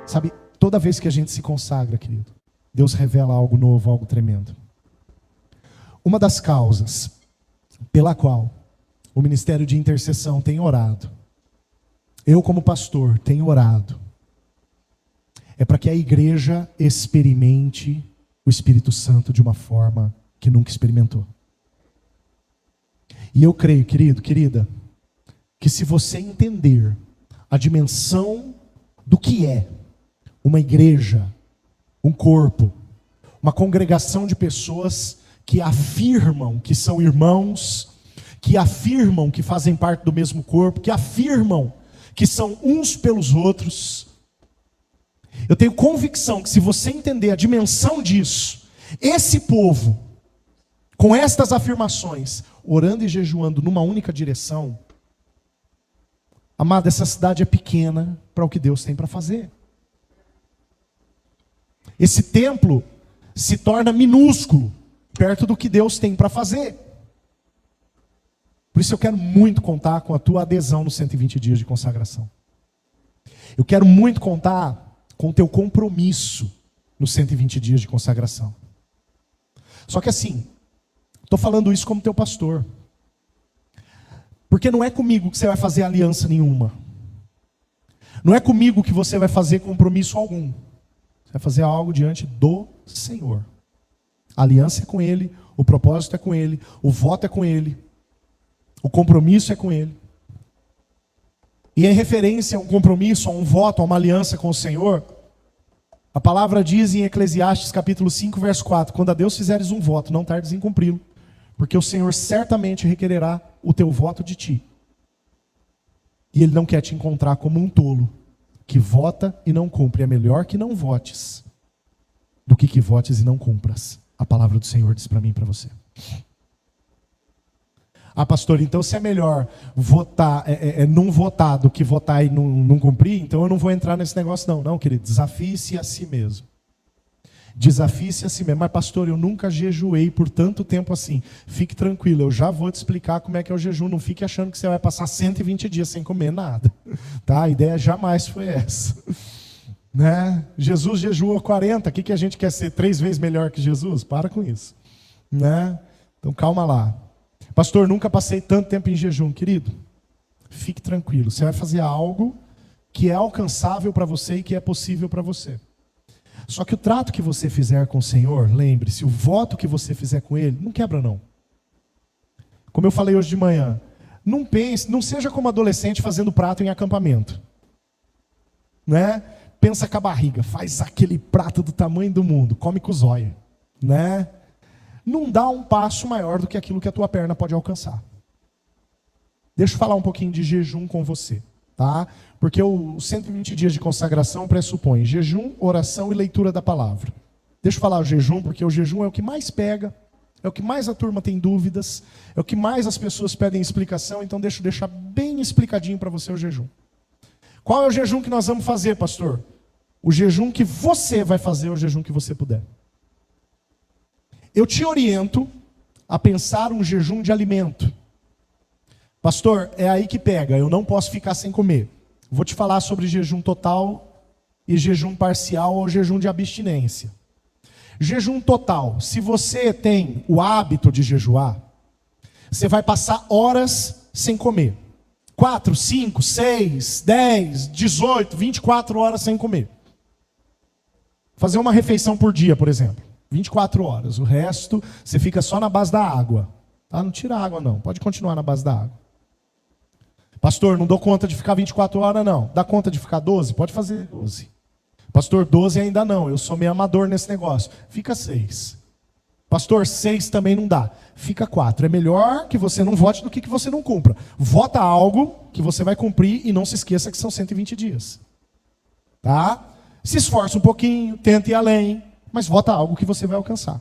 Sabe, toda vez que a gente se consagra, querido, Deus revela algo novo, algo tremendo. Uma das causas pela qual o ministério de intercessão tem orado, eu como pastor tenho orado, é para que a igreja experimente o Espírito Santo de uma forma que nunca experimentou. E eu creio, querido, querida, que se você entender a dimensão do que é uma igreja, um corpo, uma congregação de pessoas que afirmam que são irmãos, que afirmam que fazem parte do mesmo corpo, que afirmam que são uns pelos outros. Eu tenho convicção que se você entender a dimensão disso, esse povo, com estas afirmações, orando e jejuando numa única direção, amado, essa cidade é pequena para o que Deus tem para fazer. Esse templo se torna minúsculo perto do que Deus tem para fazer. Por isso eu quero muito contar com a tua adesão nos 120 dias de consagração. Eu quero muito contar com o teu compromisso nos 120 dias de consagração. Só que assim, estou falando isso como teu pastor. Porque não é comigo que você vai fazer aliança nenhuma. Não é comigo que você vai fazer compromisso algum. Você vai fazer algo diante do Senhor. A aliança é com Ele, o propósito é com Ele, o voto é com Ele, o compromisso é com Ele. E em referência a um compromisso, a um voto, a uma aliança com o Senhor, a palavra diz em Eclesiastes capítulo 5, verso 4, quando a Deus fizeres um voto, não tardes em cumpri-lo, porque o Senhor certamente requererá o teu voto de ti. E Ele não quer te encontrar como um tolo, que vota e não cumpre. É melhor que não votes, do que votes e não cumpras. A palavra do Senhor diz para mim e para você. Ah, pastor, então se é melhor votar, não votar do que votar e não cumprir, então eu não vou entrar nesse negócio não. Não, querido, desafie-se a si mesmo. Desafie-se a si mesmo. Mas pastor, eu nunca jejuei por tanto tempo assim. Fique tranquilo, eu já vou te explicar como é que é o jejum. Não fique achando que você vai passar 120 dias sem comer nada. Tá? A ideia jamais foi essa. Né? Jesus jejuou 40. O que a gente quer ser 3 vezes melhor que Jesus? Para com isso. Né? Então calma lá. Pastor, nunca passei tanto tempo em jejum. Querido, fique tranquilo. Você vai fazer algo que é alcançável para você e que é possível para você. Só que o trato que você fizer com o Senhor, lembre-se, o voto que você fizer com Ele, não quebra não. Como eu falei hoje de manhã, não pense, não seja como adolescente fazendo prato em acampamento. Né? Pensa com a barriga, faz aquele prato do tamanho do mundo, come com os olhos. Né? Não dá um passo maior do que aquilo que a tua perna pode alcançar. Deixa eu falar um pouquinho de jejum com você. Tá? Porque os 120 dias de consagração pressupõe jejum, oração e leitura da palavra. Deixa eu falar o jejum, porque o jejum é o que mais pega, é o que mais a turma tem dúvidas, é o que mais as pessoas pedem explicação, então deixa eu deixar bem explicadinho para você o jejum. Qual é o jejum que nós vamos fazer, pastor? O jejum que você vai fazer, o jejum que você puder. Eu te oriento a pensar um jejum de alimento. Pastor, é aí que pega, eu não posso ficar sem comer. Vou te falar sobre jejum total e jejum parcial ou jejum de abstinência. Jejum total, se você tem o hábito de jejuar, você vai passar horas sem comer. 4, 5, 6, 10, 18, 24 horas sem comer. Fazer uma refeição por dia, por exemplo. 24 horas. O resto, você fica só na base da água. Tá? Não tira a água não, pode continuar na base da água. Pastor, não dou conta de ficar 24 horas não. Dá conta de ficar 12? Pode fazer 12. Pastor, 12 ainda não, eu sou meio amador nesse negócio. Fica 6. Pastor, 6 também não dá. Fica 4. É melhor que você não vote do que você não cumpra. Vota algo que você vai cumprir e não se esqueça que são 120 dias. Tá? Se esforça um pouquinho, tenta ir além, mas vota algo que você vai alcançar.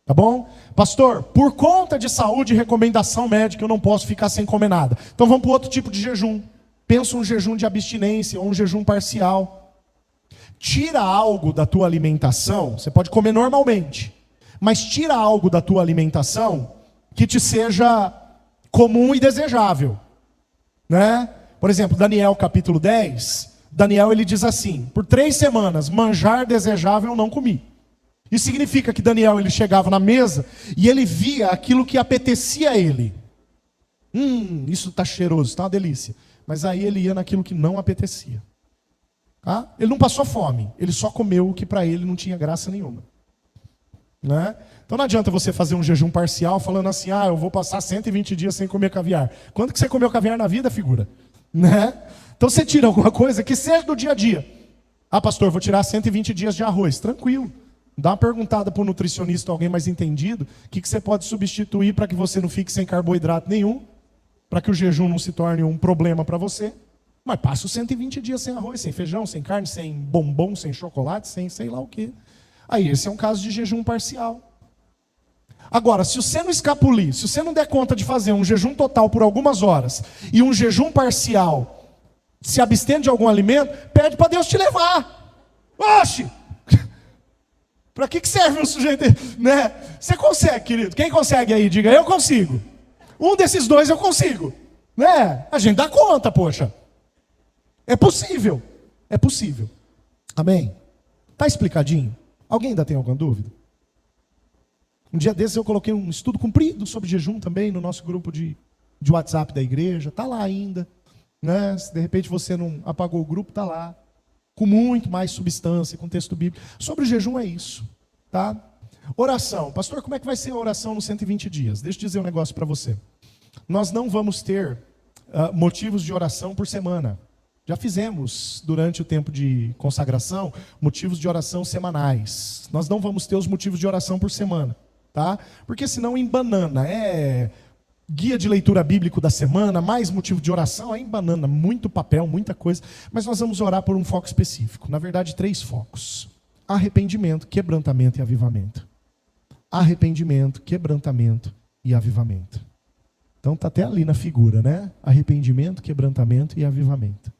Tá bom? Pastor, por conta de saúde e recomendação médica, eu não posso ficar sem comer nada. Então vamos para outro tipo de jejum. Pensa um jejum de abstinência ou um jejum parcial. Tira algo da tua alimentação, você pode comer normalmente, mas tira algo da tua alimentação que te seja comum e desejável. Né? Por exemplo, Daniel capítulo 10, Daniel ele diz assim: por 3 semanas, manjar desejável não comi. Isso significa que Daniel ele chegava na mesa e ele via aquilo que apetecia a ele. Isso está cheiroso, está uma delícia. Mas aí ele ia naquilo que não apetecia. Tá? Ele não passou fome, ele só comeu o que para ele não tinha graça nenhuma. Né? Então não adianta você fazer um jejum parcial falando assim: eu vou passar 120 dias sem comer caviar. Quando que você comeu caviar na vida, figura? Né? Então você tira alguma coisa que seja do dia a dia. Pastor, vou tirar 120 dias de arroz. Tranquilo. Dá uma perguntada para o nutricionista, alguém mais entendido, o que você pode substituir para que você não fique sem carboidrato nenhum, para que o jejum não se torne um problema para você. Mas passa os 120 dias sem arroz, sem feijão, sem carne, sem bombom, sem chocolate, sem sei lá o quê. Aí esse é um caso de jejum parcial. Agora, se você não escapulir, se você não der conta de fazer um jejum total por algumas horas e um jejum parcial, se abstendo de algum alimento, pede para Deus te levar. Oxe! Para que serve um sujeito, né? Você consegue, querido? Quem consegue aí? Diga, eu consigo. Um desses dois eu consigo. Né? A gente dá conta, poxa. É possível. É possível. Amém? Tá explicadinho? Alguém ainda tem alguma dúvida? Um dia desses eu coloquei um estudo comprido sobre jejum também no nosso grupo de WhatsApp da igreja. Tá lá ainda. Né? Se de repente você não apagou o grupo, tá lá. Com muito mais substância, com texto bíblico. Sobre o jejum é isso, tá? Oração. Pastor, como é que vai ser a oração nos 120 dias? Deixa eu dizer um negócio para você. Nós não vamos ter motivos de oração por semana. Já fizemos, durante o tempo de consagração, motivos de oração semanais. Nós não vamos ter os motivos de oração por semana, tá? Porque senão embanana. Guia de leitura bíblico da semana, mais motivo de oração, aí em banana, muito papel, muita coisa. Mas nós vamos orar por um foco específico. Na verdade, 3 focos. Arrependimento, quebrantamento e avivamento. Arrependimento, quebrantamento e avivamento. Então está até ali na figura, né? Arrependimento, quebrantamento e avivamento.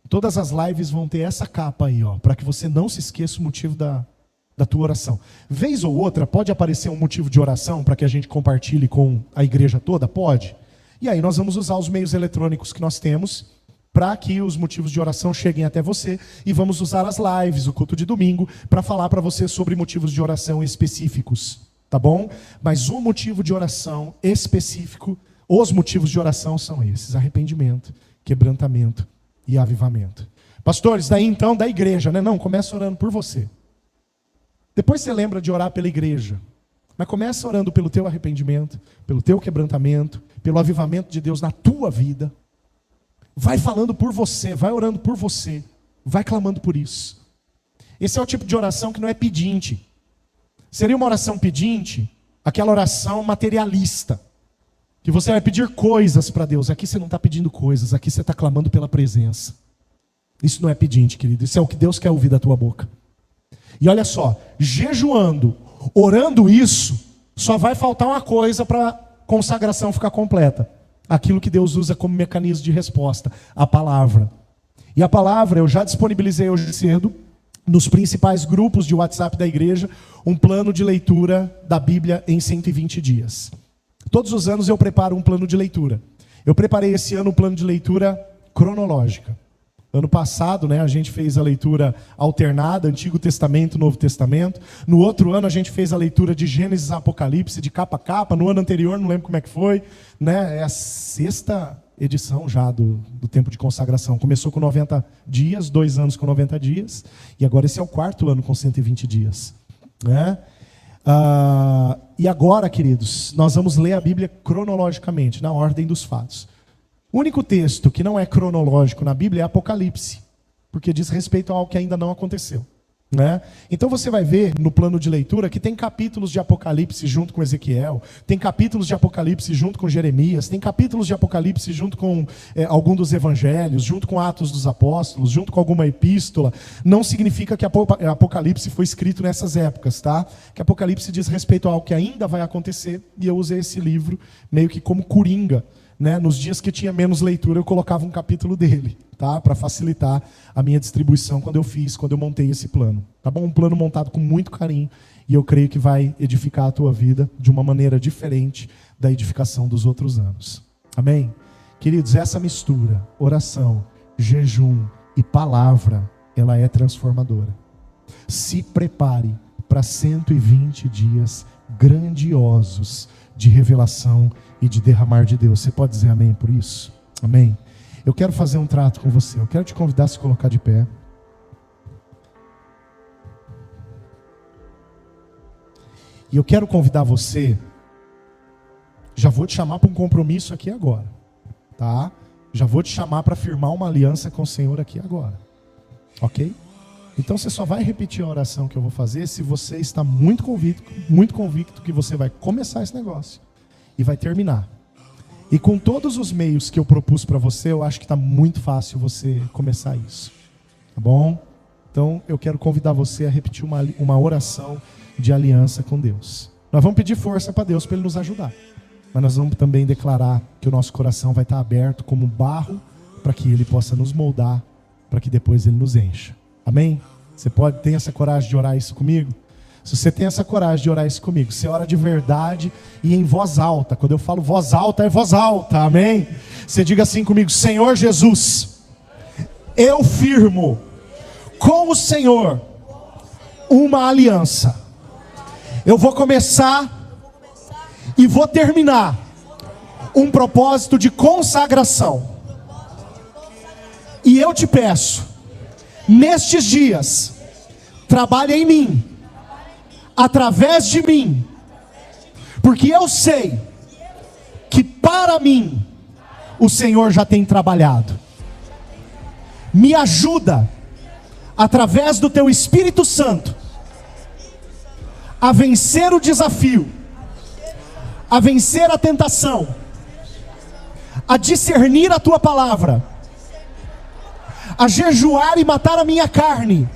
Todas as lives vão ter essa capa aí, ó, para que você não se esqueça o motivo da tua oração. Vez ou outra pode aparecer um motivo de oração para que a gente compartilhe com a igreja toda? Pode. E aí nós vamos usar os meios eletrônicos que nós temos para que os motivos de oração cheguem até você, e vamos usar as lives, o culto de domingo, para falar para você sobre motivos de oração específicos, tá bom? Mas o motivo de oração específico, os motivos de oração são esses: arrependimento, quebrantamento e avivamento. Pastores, daí então da igreja, né? Não, começa orando por você. Depois você lembra de orar pela igreja. Mas começa orando pelo teu arrependimento, pelo teu quebrantamento, pelo avivamento de Deus na tua vida. Vai falando por você, vai orando por você, vai clamando por isso. Esse é o tipo de oração que não é pedinte. Seria uma oração pedinte, aquela oração materialista, que você vai pedir coisas para Deus. Aqui você não está pedindo coisas, aqui você está clamando pela presença. Isso não é pedinte, querido, isso é o que Deus quer ouvir da tua boca. E olha só, jejuando, orando isso, só vai faltar uma coisa para a consagração ficar completa. Aquilo que Deus usa como mecanismo de resposta, a palavra. E a palavra, eu já disponibilizei hoje cedo, nos principais grupos de WhatsApp da igreja, um plano de leitura da Bíblia em 120 dias. Todos os anos eu preparo um plano de leitura. Eu preparei esse ano um plano de leitura cronológica. Ano passado, né, a gente fez a leitura alternada, Antigo Testamento, Novo Testamento. No outro ano a gente fez a leitura de Gênesis a Apocalipse, de capa a capa. No ano anterior, não lembro como é que foi, né, é a 6ª edição já do tempo de consagração. Começou com 90 dias, 2 anos com 90 dias, e agora esse é o 4º ano com 120 dias. Né? E agora, queridos, nós vamos ler a Bíblia cronologicamente, na ordem dos fatos. O único texto que não é cronológico na Bíblia é Apocalipse, porque diz respeito a algo que ainda não aconteceu. Né? Então você vai ver no plano de leitura que tem capítulos de Apocalipse junto com Ezequiel, tem capítulos de Apocalipse junto com Jeremias, tem capítulos de Apocalipse junto com algum dos evangelhos, junto com Atos dos Apóstolos, junto com alguma epístola. Não significa que Apocalipse foi escrito nessas épocas, tá? Que Apocalipse diz respeito a algo que ainda vai acontecer, e eu usei esse livro meio que como coringa. Né? Nos dias que tinha menos leitura, eu colocava um capítulo dele, tá? Para facilitar a minha distribuição quando eu montei esse plano. Tá bom? Um plano montado com muito carinho, e eu creio que vai edificar a tua vida de uma maneira diferente da edificação dos outros anos. Amém? Queridos, essa mistura, oração, jejum E palavra, ela é transformadora. Se prepare para 120 dias grandiosos de revelação e de derramar de Deus. Você pode dizer amém por isso? Amém? Eu quero fazer um trato com você. Eu quero te convidar a se colocar de pé. E eu quero convidar você, já vou te chamar para um compromisso aqui agora, tá? Já vou te chamar para firmar uma aliança com o Senhor aqui agora, ok? Então você só vai repetir a oração que eu vou fazer se você está muito convicto que você vai começar esse negócio e vai terminar. E com todos os meios que eu propus para você, eu acho que está muito fácil você começar isso, tá bom? Então eu quero convidar você a repetir uma oração de aliança com Deus. Nós vamos pedir força para Deus, para Ele nos ajudar. Mas nós vamos também declarar que o nosso coração vai estar aberto como barro, para que Ele possa nos moldar, para que depois Ele nos encha. Amém? Você tem essa coragem de orar isso comigo? Se você tem essa coragem de orar isso comigo, você ora de verdade e em voz alta. Quando eu falo voz alta, é voz alta, amém? Você diga assim comigo: Senhor Jesus, eu firmo com o Senhor uma aliança. Eu vou começar e vou terminar um propósito de consagração. E eu te peço, nestes dias, trabalhe em mim, através de mim, porque eu sei que para mim o Senhor já tem trabalhado. Me ajuda, através do teu Espírito Santo, a vencer o desafio, a vencer a tentação, a discernir a tua palavra, a jejuar e matar a minha carne,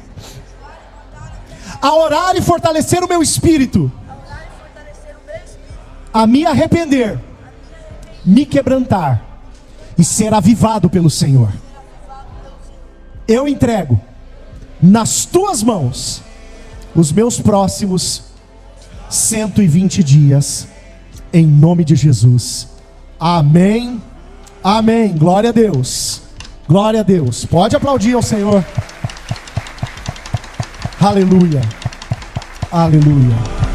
a orar e fortalecer o meu espírito, a me arrepender, me quebrantar e ser avivado pelo Senhor. Eu entrego nas tuas mãos os meus próximos 120 dias, em nome de Jesus. Amém. Amém. Glória a Deus. Glória a Deus. Pode aplaudir ao Senhor. Aleluia. Aleluia.